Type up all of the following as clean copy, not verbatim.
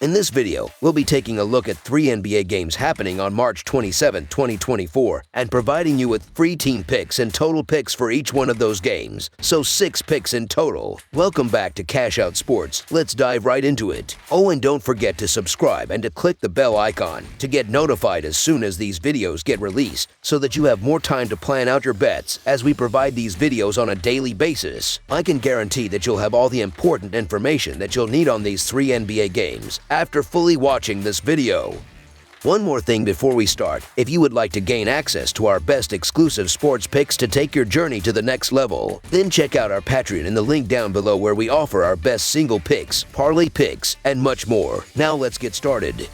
In this video, we'll be taking a look at 3 NBA games happening on March 27, 2024, and providing you with free team picks and total picks for each one of those games, so 6 picks in total. Welcome back to Cash Out Sports. Let's dive right into it. Oh, and don't forget to subscribe and to click the bell icon to get notified as soon as these videos get released, so that you have more time to plan out your bets as we provide these videos on a daily basis. I can guarantee that you'll have all the important information that you'll need on these 3 NBA games after fully watching this video. One more thing before we start, if you would like to gain access to our best exclusive sports picks to take your journey to the next level, then check out our Patreon in the link down below where we offer our best single picks, parlay picks, and much more. Now let's get started.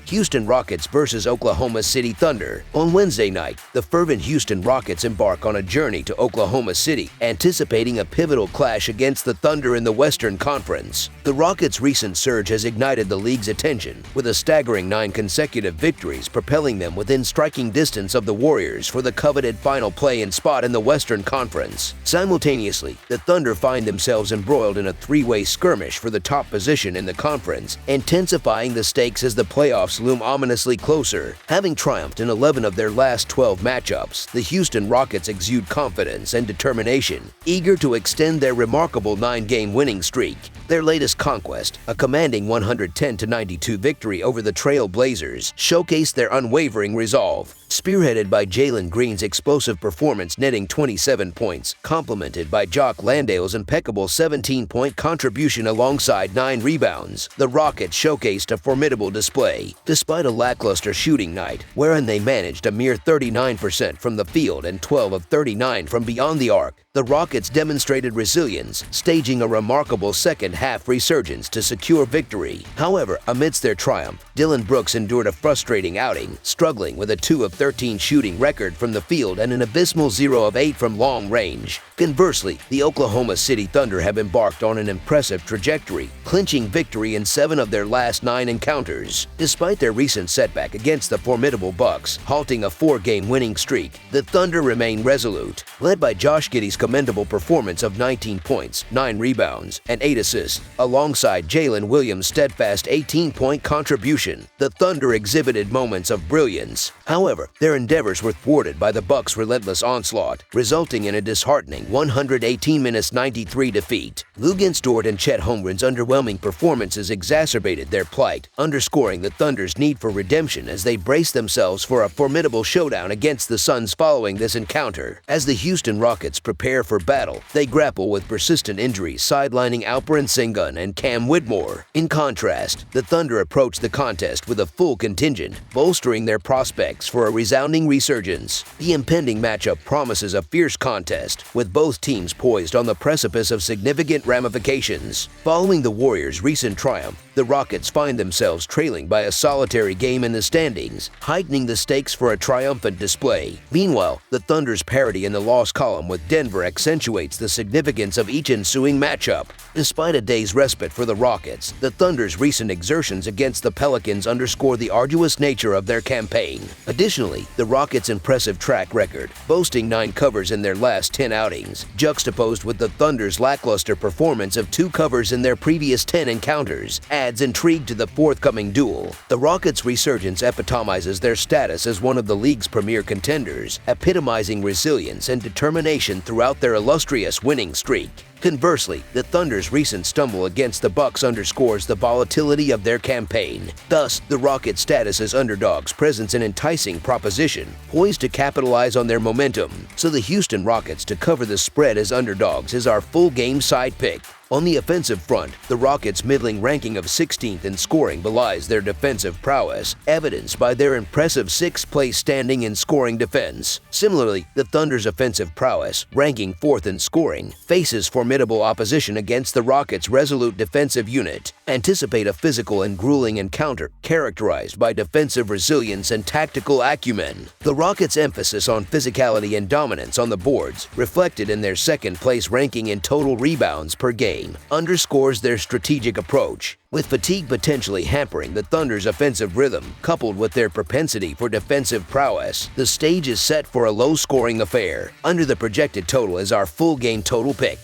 Houston Rockets versus Oklahoma City Thunder. On Wednesday night, the fervent Houston Rockets embark on a journey to Oklahoma City, anticipating a pivotal clash against the Thunder in the Western Conference. The Rockets' recent surge has ignited the league's attention, with a staggering 9 consecutive victories propelling them within striking distance of the Warriors for the coveted final play-in spot in the Western Conference. Simultaneously, the Thunder find themselves embroiled in a 3-way skirmish for the top position in the conference, intensifying the stakes as the playoffs loom ominously closer. Having triumphed in 11 of their last 12 matchups, the Houston Rockets exude confidence and determination, eager to extend their remarkable 9-game winning streak. Their latest conquest, a commanding 110-92 victory over the Trail Blazers, showcased their unwavering resolve. Spearheaded by Jalen Green's explosive performance netting 27 points, complemented by Jock Landale's impeccable 17-point contribution alongside 9 rebounds, the Rockets showcased a formidable display. Despite a lackluster shooting night, wherein they managed a mere 39% from the field and 12 of 39 from beyond the arc, the Rockets demonstrated resilience, staging a remarkable second-half resurgence to secure victory. However, amidst their triumph, Dillon Brooks endured a frustrating outing, struggling with a 2 of 13 shooting record from the field and an abysmal 0 of 8 from long range. Conversely, the Oklahoma City Thunder have embarked on an impressive trajectory, clinching victory in 7 of their last 9 encounters. Despite their recent setback against the formidable Bucks, halting a 4-game winning streak, the Thunder remain resolute. Led by Josh Giddey's commendable performance of 19 points, 9 rebounds, and 8 assists, alongside Jalen Williams' steadfast 18-point contribution, the Thunder exhibited moments of brilliance. However, their endeavors were thwarted by the Bucks' relentless onslaught, resulting in a disheartening 118-93 defeat. Luguentz Dort and Chet Holmgren's underwhelming performances exacerbated their plight, underscoring the Thunder's need for redemption as they brace themselves for a formidable showdown against the Suns following this encounter. As the Houston Rockets prepare for battle, they grapple with persistent injuries sidelining Alperen Sengun and Cam Whitmore. In contrast, the Thunder approach the contest with a full contingent, bolstering their prospects for a resounding resurgence. The impending matchup promises a fierce contest, with both teams poised on the precipice of significant ramifications. Following the Warriors' recent triumph, the Rockets find themselves trailing by a solitary game in the standings, heightening the stakes for a triumphant display. Meanwhile, the Thunder's parity in the loss column with Denver accentuates the significance of each ensuing matchup. Despite a day's respite for the Rockets, the Thunder's recent exertions against the Pelicans underscore the arduous nature of their campaign. Additionally, the Rockets' impressive track record, boasting 9 covers in their last 10 outings, juxtaposed with the Thunder's lackluster performance of 2 covers in their previous 10 encounters, adds intrigue to the forthcoming duel. The Rockets' resurgence epitomizes their status as one of the league's premier contenders, epitomizing resilience and determination throughout their illustrious winning streak. Conversely, the Thunder's recent stumble against the Bucks underscores the volatility of their campaign. Thus, the Rockets' status as underdogs presents an enticing proposition, poised to capitalize on their momentum. So the Houston Rockets to cover the spread as underdogs is our full game side pick. On the offensive front, the Rockets' middling ranking of 16th in scoring belies their defensive prowess, evidenced by their impressive 6th-place standing in scoring defense. Similarly, the Thunder's offensive prowess, ranking 4th in scoring, faces formidable opposition against the Rockets' resolute defensive unit. Anticipate a physical and grueling encounter characterized by defensive resilience and tactical acumen. The Rockets' emphasis on physicality and dominance on the boards, reflected in their 2nd-place ranking in total rebounds per game, underscores their strategic approach. With fatigue potentially hampering the Thunder's offensive rhythm, coupled with their propensity for defensive prowess, the stage is set for a low-scoring affair. Under the projected total is our full game total pick.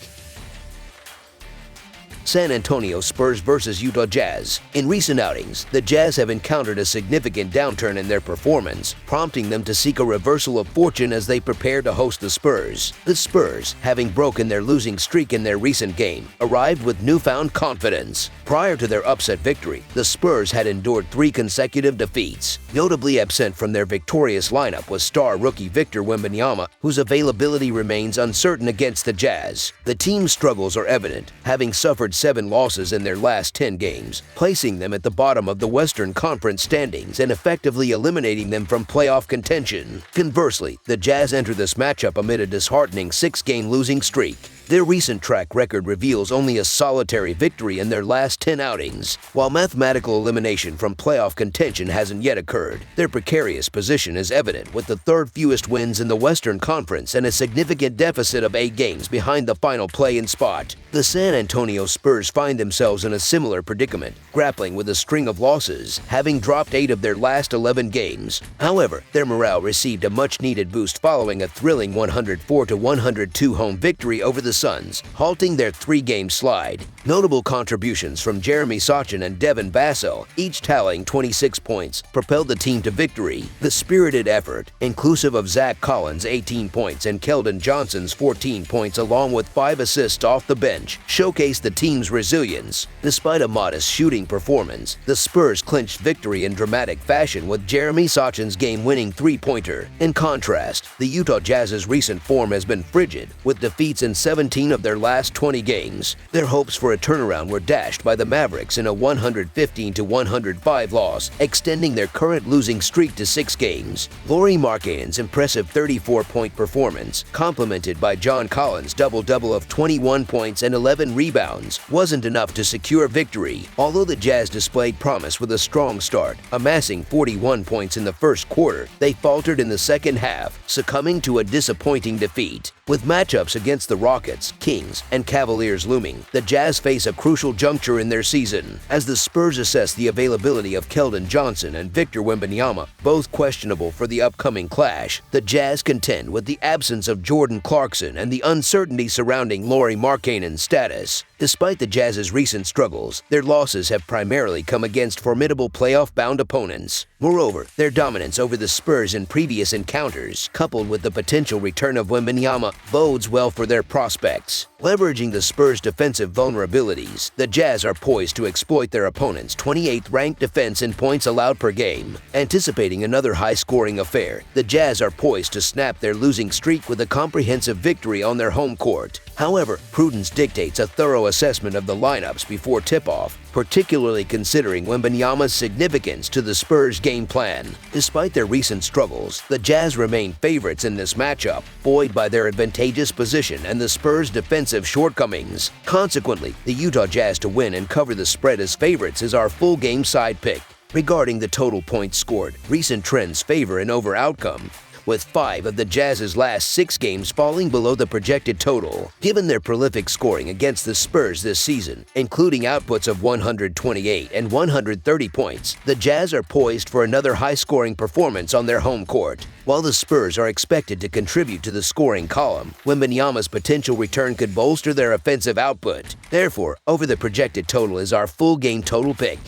San Antonio Spurs vs. Utah Jazz. In recent outings, the Jazz have encountered a significant downturn in their performance, prompting them to seek a reversal of fortune as they prepare to host the Spurs. The Spurs, having broken their losing streak in their recent game, arrived with newfound confidence. Prior to their upset victory, the Spurs had endured 3 consecutive defeats. Notably absent from their victorious lineup was star rookie Victor Wembanyama, whose availability remains uncertain against the Jazz. The team's struggles are evident, having suffered 7 losses in their last 10 games, placing them at the bottom of the Western Conference standings and effectively eliminating them from playoff contention. Conversely, the Jazz enter this matchup amid a disheartening 6-game losing streak. Their recent track record reveals only a solitary victory in their last 10 outings. While mathematical elimination from playoff contention hasn't yet occurred, their precarious position is evident with the 3rd fewest wins in the Western Conference and a significant deficit of 8 games behind the final play-in spot. The San Antonio Spurs find themselves in a similar predicament, grappling with a string of losses, having dropped 8 of their last 11 games. However, their morale received a much-needed boost following a thrilling 104-102 home victory over the Suns, halting their 3-game slide. Notable contributions from Jeremy Sochan and Devin Vassell, each tallying 26 points, propelled the team to victory. The spirited effort, inclusive of Zach Collins' 18 points and Keldon Johnson's 14 points along with 5 assists off the bench, showcased the team's resilience. Despite a modest shooting performance, the Spurs clinched victory in dramatic fashion with Jeremy Sochan's game-winning 3-pointer. In contrast, the Utah Jazz's recent form has been frigid, with defeats in 17 of their last 20 games. Their hopes for a turnaround were dashed by the Mavericks in a 115-105 loss, extending their current losing streak to 6 games. Lauri Markkanen's impressive 34-point performance, complemented by John Collins' double-double of 21 points and 11 rebounds, wasn't enough to secure victory. Although the Jazz displayed promise with a strong start, amassing 41 points in the first quarter, they faltered in the second half, succumbing to a disappointing defeat. With matchups against the Rockets, Kings, and Cavaliers looming, the Jazz face a crucial juncture in their season. As the Spurs assess the availability of Keldon Johnson and Victor Wembanyama, both questionable for the upcoming clash, the Jazz contend with the absence of Jordan Clarkson and the uncertainty surrounding Lauri Markkanen's status. Despite the Jazz's recent struggles, their losses have primarily come against formidable playoff-bound opponents. Moreover, their dominance over the Spurs in previous encounters, coupled with the potential return of Wembanyama, bodes well for their prospects. Leveraging the Spurs' defensive vulnerabilities, the Jazz are poised to exploit their opponent's 28th-ranked defense in points allowed per game. Anticipating another high-scoring affair, the Jazz are poised to snap their losing streak with a comprehensive victory on their home court. However, prudence dictates a thorough assessment of the lineups before tip-off, particularly considering Wembanyama's significance to the Spurs' game plan. Despite their recent struggles, the Jazz remain favorites in this matchup, buoyed by their advantageous position and the Spurs' defensive shortcomings. Consequently, the Utah Jazz to win and cover the spread as favorites is our full-game side pick. Regarding the total points scored, recent trends favor an over outcome, with 5 of the Jazz's last 6 games falling below the projected total. Given their prolific scoring against the Spurs this season, including outputs of 128 and 130 points, the Jazz are poised for another high-scoring performance on their home court. While the Spurs are expected to contribute to the scoring column, Wembanyama's potential return could bolster their offensive output. Therefore, over the projected total is our full-game total pick.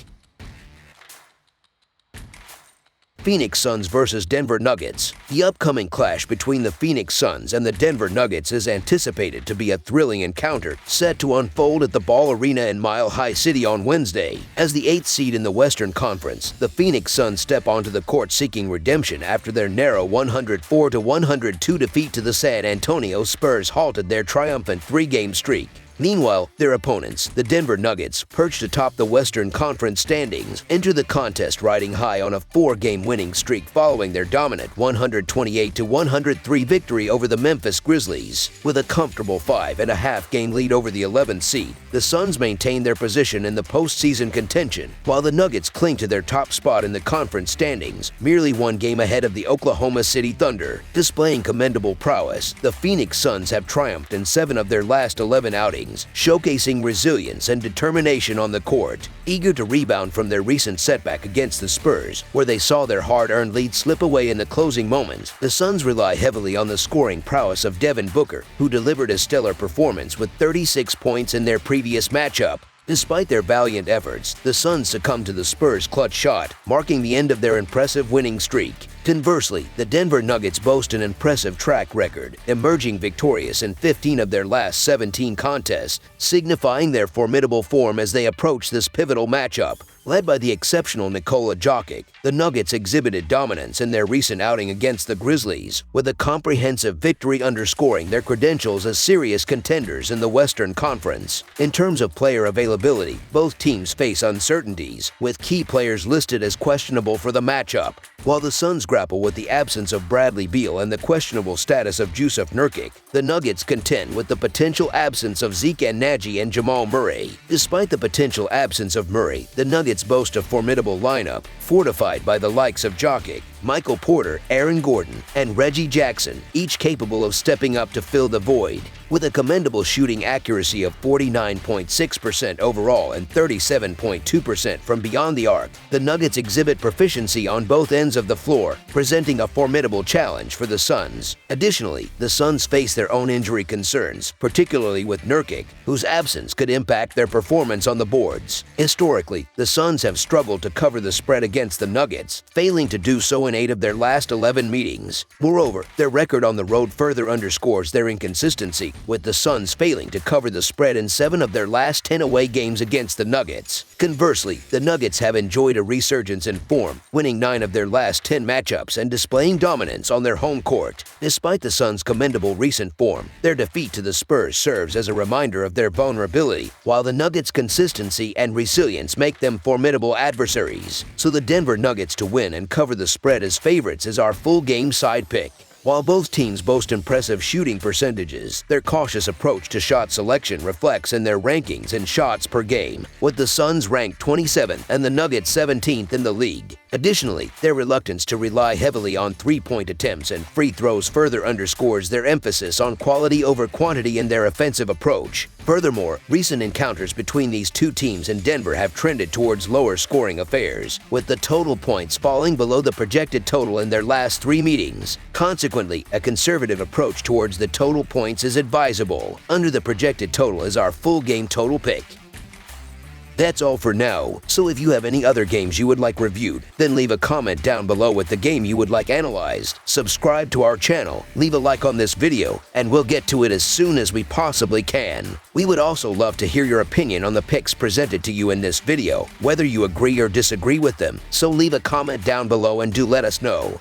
Phoenix Suns vs. Denver Nuggets. The upcoming clash between the Phoenix Suns and the Denver Nuggets is anticipated to be a thrilling encounter set to unfold at the Ball Arena in Mile High City on Wednesday. As the 8th seed in the Western Conference, the Phoenix Suns step onto the court seeking redemption after their narrow 104-102 defeat to the San Antonio Spurs halted their triumphant 3-game streak. Meanwhile, their opponents, the Denver Nuggets, perched atop the Western Conference standings, enter the contest riding high on a 4-game winning streak following their dominant 128-103 victory over the Memphis Grizzlies. With a comfortable 5.5-game lead over the 11th seed, the Suns maintain their position in the postseason contention, while the Nuggets cling to their top spot in the conference standings, merely 1 game ahead of the Oklahoma City Thunder. Displaying commendable prowess, the Phoenix Suns have triumphed in 7 of their last 11 outings, showcasing resilience and determination on the court. Eager to rebound from their recent setback against the Spurs, where they saw their hard-earned lead slip away in the closing moments, the Suns rely heavily on the scoring prowess of Devin Booker, who delivered a stellar performance with 36 points in their previous matchup. Despite their valiant efforts, the Suns succumbed to the Spurs' clutch shot, marking the end of their impressive winning streak. Conversely, the Denver Nuggets boast an impressive track record, emerging victorious in 15 of their last 17 contests, signifying their formidable form as they approach this pivotal matchup. Led by the exceptional Nikola Jokic, the Nuggets exhibited dominance in their recent outing against the Grizzlies, with a comprehensive victory underscoring their credentials as serious contenders in the Western Conference. In terms of player availability, both teams face uncertainties, with key players listed as questionable for the matchup. While the Suns grapple with the absence of Bradley Beal and the questionable status of Jusuf Nurkic, the Nuggets contend with the potential absence of Zeke Nagy and Jamal Murray. Despite the potential absence of Murray, the Nuggets boast a formidable lineup, fortified by the likes of Jokic, Michael Porter, Aaron Gordon, and Reggie Jackson, each capable of stepping up to fill the void. With a commendable shooting accuracy of 49.6% overall and 37.2% from beyond the arc, the Nuggets exhibit proficiency on both ends of the floor, presenting a formidable challenge for the Suns. Additionally, the Suns face their own injury concerns, particularly with Nurkic, whose absence could impact their performance on the boards. Historically, the Suns have struggled to cover the spread against the Nuggets, failing to do so in 8 of their last 11 meetings. Moreover, their record on the road further underscores their inconsistency, with the Suns failing to cover the spread in 7 of their last 10 away games against the Nuggets. Conversely, the Nuggets have enjoyed a resurgence in form, winning 9 of their last 10 matchups and displaying dominance on their home court. Despite the Suns' commendable recent form, their defeat to the Spurs serves as a reminder of their vulnerability, while the Nuggets' consistency and resilience make them formidable adversaries. So the Denver Nuggets to win and cover the spread as favorites is our full game side pick. While both teams boast impressive shooting percentages, their cautious approach to shot selection reflects in their rankings in shots per game, with the Suns ranked 27th and the Nuggets 17th in the league. Additionally, their reluctance to rely heavily on three-point attempts and free throws further underscores their emphasis on quality over quantity in their offensive approach. Furthermore, recent encounters between these two teams in Denver have trended towards lower scoring affairs, with the total points falling below the projected total in their last 3 meetings. Consequently, a conservative approach towards the total points is advisable. Under the projected total is our full game total pick. That's all for now, so if you have any other games you would like reviewed, then leave a comment down below with the game you would like analyzed. Subscribe to our channel, leave a like on this video, and we'll get to it as soon as we possibly can. We would also love to hear your opinion on the picks presented to you in this video, whether you agree or disagree with them, so leave a comment down below and do let us know.